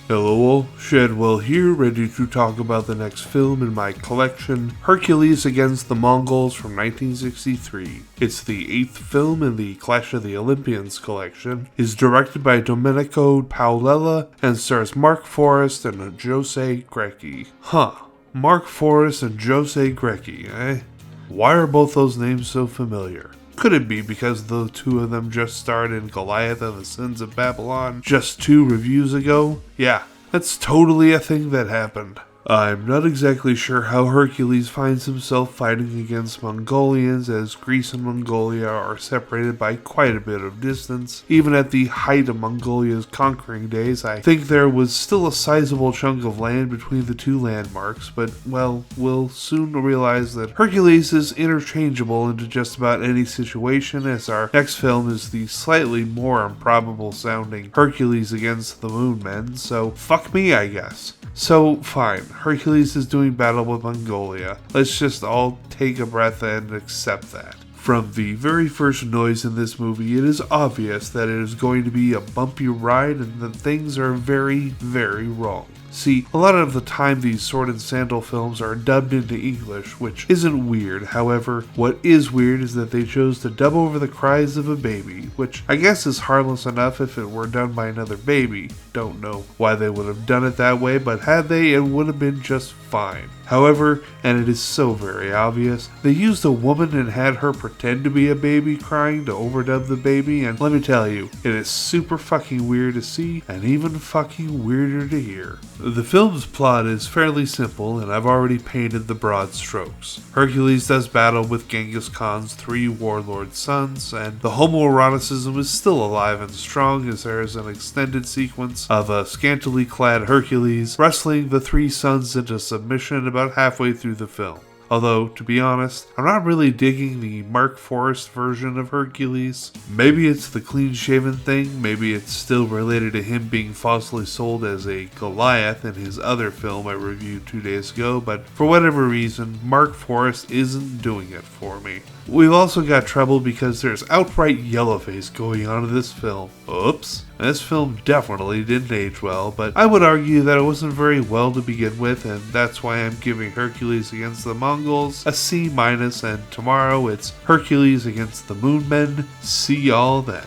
Hello all, Shadwell here, ready to talk about the next film in my collection, Hercules against the Mongols from 1963. It's the 8th film in the Clash of the Olympians collection, is directed by Domenico Paolella, and stars Mark Forrest and Jose Grecki. Mark Forrest and Jose Grecki, eh? Why are both those names so familiar? Could it be because the two of them just starred in Goliath and the Sins of Babylon just 2 reviews ago? Yeah, that's totally a thing that happened. I'm not exactly sure how Hercules finds himself fighting against Mongolians, as Greece and Mongolia are separated by quite a bit of distance. Even at the height of Mongolia's conquering days, I think there was still a sizable chunk of land between the two landmarks, but, well, we'll soon realize that Hercules is interchangeable into just about any situation, as our next film is the slightly more improbable sounding Hercules against the Moon Men, so fuck me, I guess. So, fine, Hercules is doing battle with Mongolia. Let's just all take a breath and accept that. From the very first noise in this movie, it is obvious that it is going to be a bumpy ride and that things are very, very wrong. See, a lot of the time these sword and sandal films are dubbed into English, which isn't weird. However, what is weird is that they chose to dub over the cries of a baby, which I guess is harmless enough if it were done by another baby. Don't know why they would have done it that way, but had they, it would have been just fine. However, and it is so very obvious, they used a woman and had her pretend to be a baby crying to overdub the baby, and let me tell you, it is super fucking weird to see, and even fucking weirder to hear. The film's plot is fairly simple, and I've already painted the broad strokes. Hercules does battle with Genghis Khan's 3 warlord sons, and the homoeroticism is still alive and strong, as there is an extended sequence of a scantily clad Hercules wrestling the 3 sons into submission about halfway through the film. Although, to be honest, I'm not really digging the Mark Forrest version of Hercules. Maybe it's the clean-shaven thing, maybe it's still related to him being falsely sold as a Goliath in his other film I reviewed 2 days ago, but for whatever reason, Mark Forrest isn't doing it for me. We've also got trouble because there's outright yellowface going on in this film. Oops. This film definitely didn't age well, but I would argue that it wasn't very well to begin with, and that's why I'm giving Hercules against the Mongols a C-, and tomorrow it's Hercules against the Moon Men. See y'all then.